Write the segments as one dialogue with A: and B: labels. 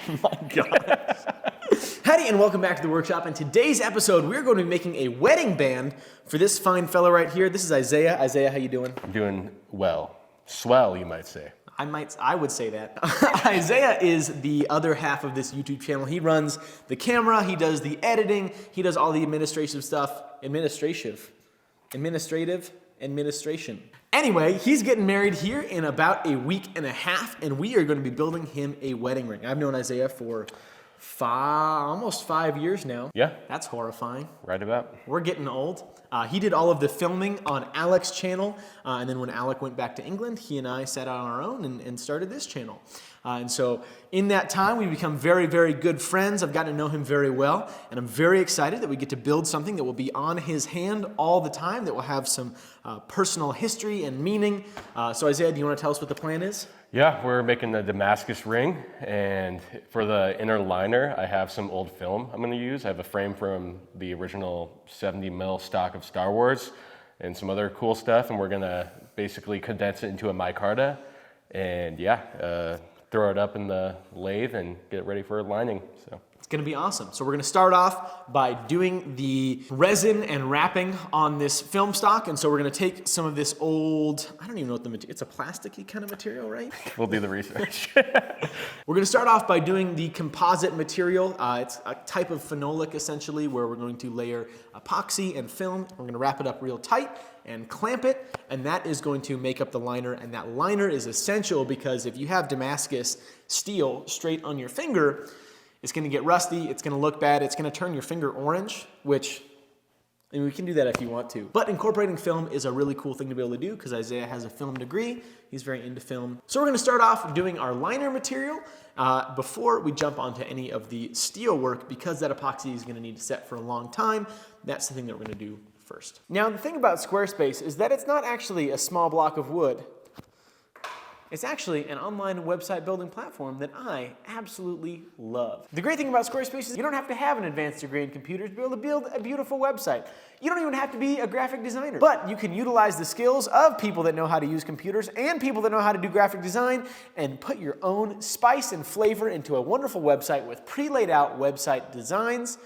A: Oh my God. Howdy and welcome back to the workshop. In today's episode, we're going to be making a wedding band for this fine fella right here. This is Isaiah. Isaiah, how you doing?
B: I'm doing well. Swell, you might say.
A: I would say that. Isaiah is the other half of this YouTube channel. He runs the camera, he does the editing, he does all the administrative stuff. Administration. Anyway, he's getting married here in about a week and a half, and we are going to be building him a wedding ring. I've known Isaiah for almost 5 years now.
B: Yeah.
A: That's horrifying.
B: Right about.
A: We're getting old. He did all of the filming on Alec's channel, and then when Alec went back to England, he and I sat on our own and started this channel. And so in that time, we've become very, very good friends. I've gotten to know him very well, and I'm very excited that we get to build something that will be on his hand all the time, that will have some personal history and meaning. So Isaiah, do you want to tell us what the plan is?
B: Yeah, we're making the Damascus ring, and for the inner liner, I have some old film I'm going to use. I have a frame from the original 70 mil stock of Star Wars and some other cool stuff, and we're going to basically condense it into a micarta, and yeah, throw it up in the lathe and get ready for lining. So
A: it's going to be awesome. So we're going to start off by doing the resin and wrapping on this film stock. And so we're going to take some of this old, I don't even know what the material, it's a plasticky kind of material, right?
B: We'll do the research.
A: We're going to start off by doing the composite material. It's a type of phenolic essentially, where we're going to layer epoxy and film. We're going to wrap it up real tight and clamp it, and that is going to make up the liner. And that liner is essential because if you have Damascus steel straight on your finger, it's going to get rusty, it's going to look bad, it's going to turn your finger orange, which, I mean, we can do that if you want to. But incorporating film is a really cool thing to be able to do because Isaiah has a film degree. He's very into film. So we're going to start off doing our liner material before we jump onto any of the steel work, because that epoxy is going to need to set for a long time. That's the thing that we're going to do first. Now, the thing about Squarespace is that it's not actually a small block of wood. It's actually an online website building platform that I absolutely love. The great thing about Squarespace is you don't have to have an advanced degree in computers to be able to build a beautiful website. You don't even have to be a graphic designer, but you can utilize the skills of people that know how to use computers and people that know how to do graphic design and put your own spice and flavor into a wonderful website with pre-laid out website designs.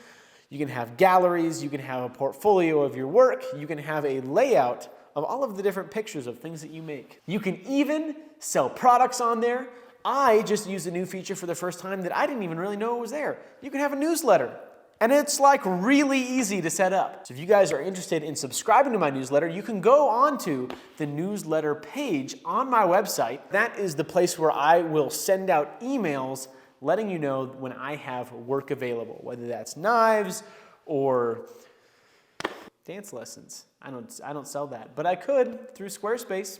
A: You can have galleries, you can have a portfolio of your work, you can have a layout of all of the different pictures of things that you make. You can even sell products on there. I just used a new feature for the first time that I didn't even really know it was there. You can have a newsletter, and it's like really easy to set up. So if you guys are interested in subscribing to my newsletter, you can go onto the newsletter page on my website. That is the place where I will send out emails letting you know when I have work available, whether that's knives or dance lessons. I don't sell that, but I could through Squarespace.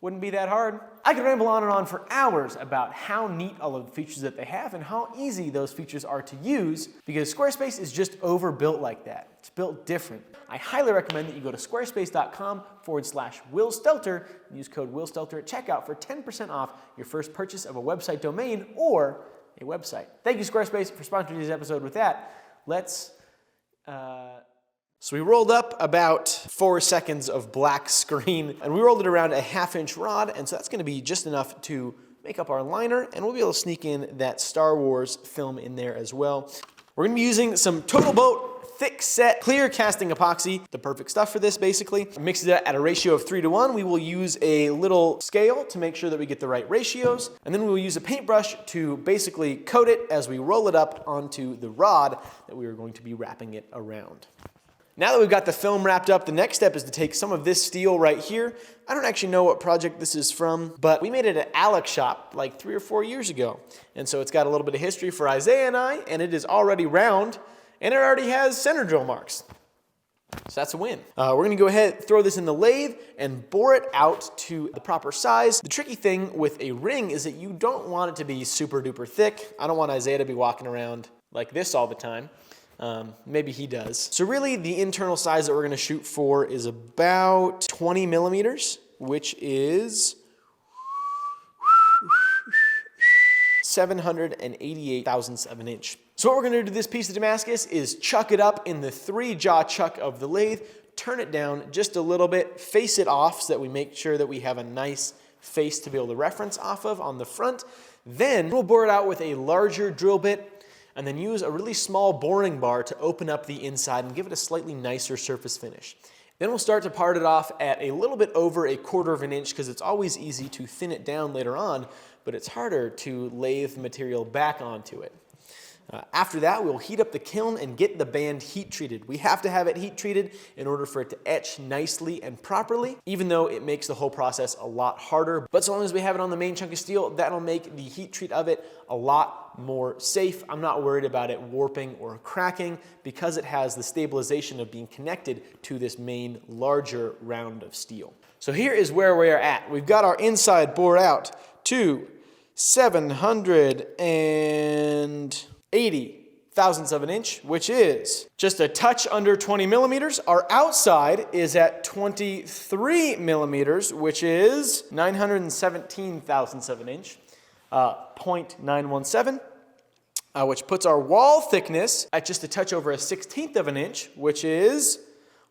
A: Wouldn't be that hard. I could ramble on and on for hours about how neat all of the features that they have and how easy those features are to use, because Squarespace is just overbuilt like that. It's built different. I highly recommend that you go to squarespace.com/Will Stelter and use code Will Stelter at checkout for 10% off your first purchase of a website domain or a website. Thank you, Squarespace, for sponsoring this episode with that. So we rolled up about 4 seconds of black screen, and we rolled it around a 1/2-inch rod, and so that's going to be just enough to make up our liner, and we'll be able to sneak in that Star Wars film in there as well. We're going to be using some Total Boat thick set clear casting epoxy, the perfect stuff for this basically. Mix it at a ratio of 3:1. We will use a little scale to make sure that we get the right ratios, and then we will use a paintbrush to basically coat it as we roll it up onto the rod that we are going to be wrapping it around. Now that we've got the film wrapped up, the next step is to take some of this steel right here. I don't actually know what project this is from, but we made it at Alec's shop like 3 or 4 years ago. And so it's got a little bit of history for Isaiah and I, and it is already round, and it already has center drill marks. So that's a win. We're gonna go ahead, throw this in the lathe, and bore it out to the proper size. The tricky thing with a ring is that you don't want it to be super duper thick. I don't want Isaiah to be walking around like this all the time. Maybe he does. So really the internal size that we're going to shoot for is about 20 millimeters, which is 788 thousandths of an inch. So what we're going to do to this piece of Damascus is chuck it up in the 3-jaw chuck of the lathe, turn it down just a little bit, face it off so that we make sure that we have a nice face to be able to reference off of on the front. Then we'll bore it out with a larger drill bit and then use a really small boring bar to open up the inside and give it a slightly nicer surface finish. Then we'll start to part it off at a little bit over 1/4 of an inch because it's always easy to thin it down later on, but it's harder to lathe material back onto it. After that, we'll heat up the kiln and get the band heat treated. We have to have it heat treated in order for it to etch nicely and properly, even though it makes the whole process a lot harder. But so long as we have it on the main chunk of steel, that'll make the heat treat of it a lot more safe. I'm not worried about it warping or cracking because it has the stabilization of being connected to this main larger round of steel. So here is where we are at. We've got our inside bored out to 780 thousandths of an inch, which is just a touch under 20 millimeters. Our outside is at 23 millimeters, which is 917 thousandths of an inch, 0.917, which puts our wall thickness at just a touch over 1/16 of an inch, which is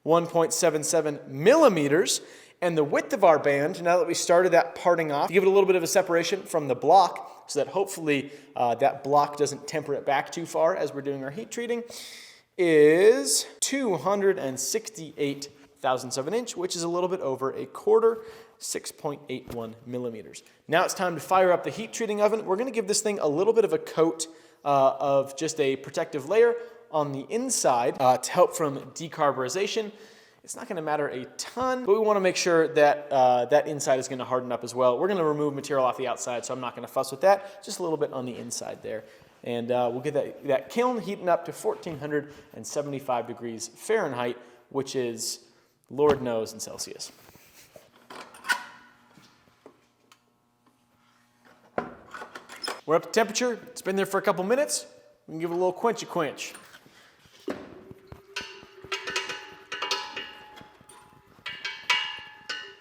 A: 1.77 millimeters. And the width of our band, now that we started that parting off, to give it a little bit of a separation from the block so that hopefully that block doesn't temper it back too far as we're doing our heat treating, is 268 thousandths of an inch, which is a little bit over 1/4, 6.81 millimeters. Now it's time to fire up the heat treating oven. We're gonna give this thing a little bit of a coat of just a protective layer on the inside to help from decarburization. It's not going to matter a ton, but we want to make sure that that inside is going to harden up as well. We're going to remove material off the outside, so I'm not going to fuss with that. Just a little bit on the inside there. And we'll get that kiln heating up to 1475 degrees Fahrenheit, which is, Lord knows, in Celsius. We're up to temperature. It's been there for a couple minutes. We can give it a little quenchy quench.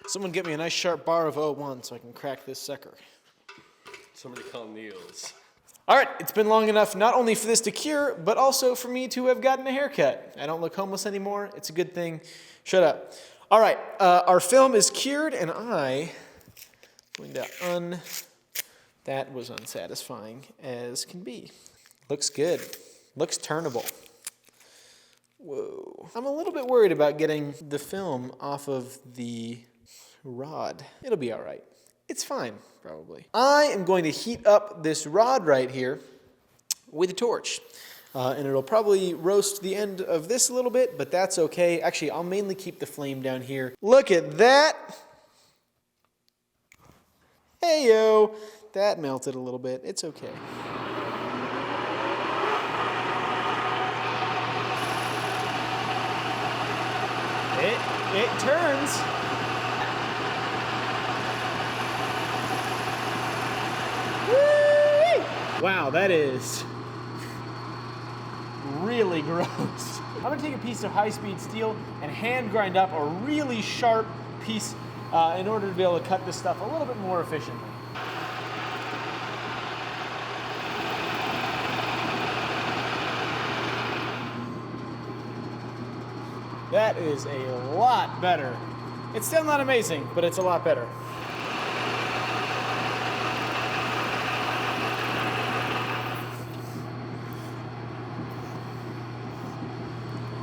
A: Someone get me a nice sharp bar of 01 so I can crack this sucker.
B: Somebody call Niels.
A: All right, it's been long enough not only for this to cure, but also for me to have gotten a haircut. I don't look homeless anymore. It's a good thing. Shut up. All right, our film is cured, and I'm going to that was unsatisfying as can be. Looks good. Looks turnable. Whoa. I'm a little bit worried about getting the film off of the rod. It'll be all right. It's fine, probably. I am going to heat up this rod right here with a torch. And it'll probably roast the end of this a little bit, but that's okay. Actually, I'll mainly keep the flame down here. Look at that. Hey-yo. That melted a little bit. It's okay. It turns. Whee! Wow, that is really gross. I'm gonna take a piece of high-speed steel and hand grind up a really sharp piece in order to be able to cut this stuff a little bit more efficiently. That is a lot better. It's still not amazing, but it's a lot better.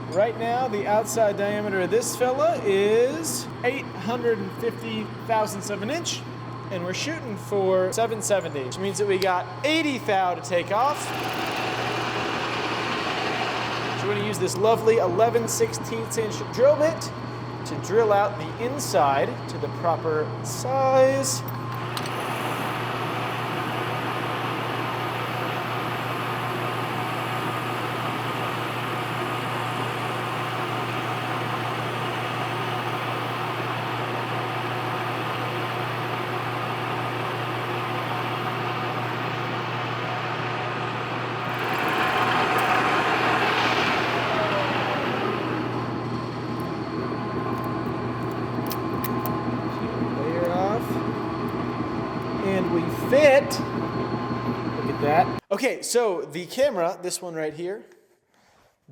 A: Right now, the outside diameter of this fella is 850 thousandths of an inch, and we're shooting for 770, which means that we got 80 thou to take off. We're going to use this lovely 11/16 inch drill bit to drill out the inside to the proper size. Fit. Look at that. Okay, so the camera, this one right here,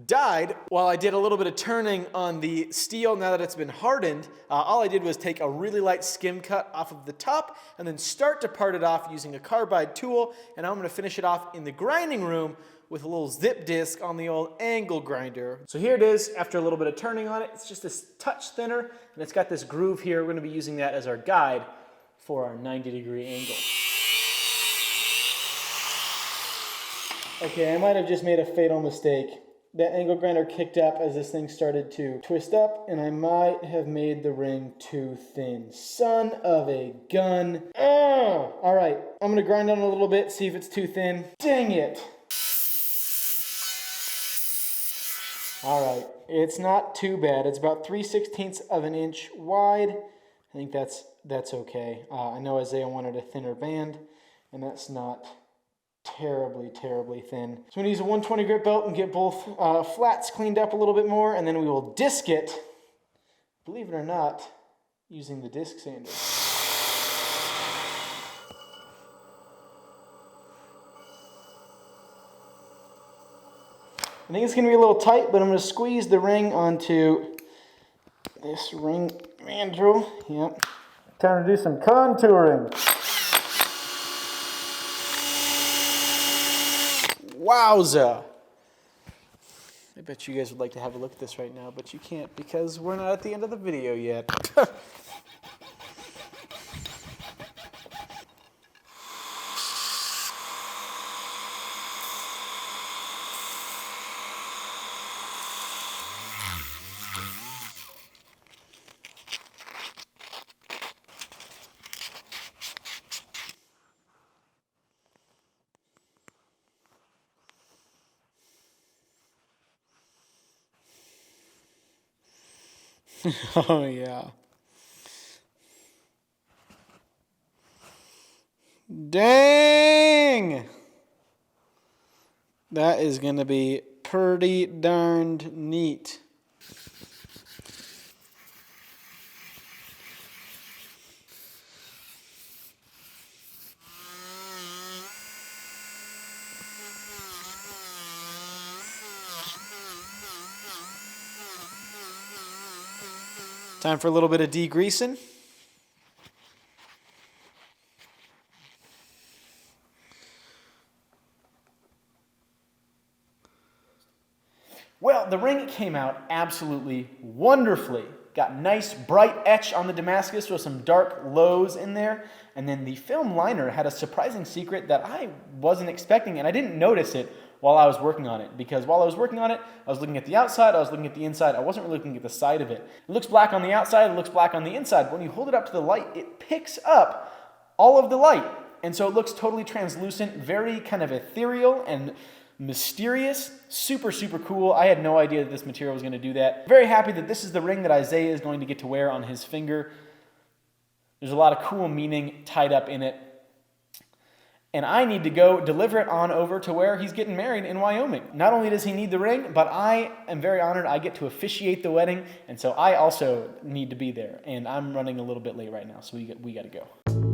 A: died while I did a little bit of turning on the steel. Now that it's been hardened, all I did was take a really light skim cut off of the top and then start to part it off using a carbide tool. And I'm going to finish it off in the grinding room with a little zip disc on the old angle grinder. So here it is after a little bit of turning on it. It's just this touch thinner, and it's got this groove here. We're going to be using that as our guide for our 90-degree angle. Okay, I might have just made a fatal mistake. That angle grinder kicked up as this thing started to twist up, and I might have made the ring too thin. Son of a gun. Oh! All right, I'm gonna grind on it a little bit, see if it's too thin. Dang it! All right, it's not too bad. It's about 3/16 of an inch wide. I think that's okay. I know Isaiah wanted a thinner band, and that's not terribly thin. So I'm gonna use a 120 grit belt and get both flats cleaned up a little bit more, and then we will disc it, believe it or not, using the disc sander. I think it's gonna be a little tight, but I'm gonna squeeze the ring onto this ring mandrel. Yep. Time to do some contouring. Wowza! I bet you guys would like to have a look at this right now, but you can't because we're not at the end of the video yet. Oh yeah. Dang! That is gonna be pretty darned neat. Time for a little bit of degreasing. Well, the ring came out absolutely wonderfully. Got nice bright etch on the Damascus with some dark lows in there. And then the film liner had a surprising secret that I wasn't expecting, and I didn't notice it while I was working on it, because while I was working on it, I was looking at the outside, I was looking at the inside, I wasn't really looking at the side of it. It looks black on the outside, it looks black on the inside. But when you hold it up to the light, it picks up all of the light. And so it looks totally translucent, very kind of ethereal and mysterious. Super cool. I had no idea that this material was going to do that. Very happy that this is the ring that Isaiah is going to get to wear on his finger. There's a lot of cool meaning tied up in it. And I need to go deliver it on over to where he's getting married in Wyoming. Not only does he need the ring, but I am very honored I get to officiate the wedding, and so I also need to be there. And I'm running a little bit late right now, so we got to go.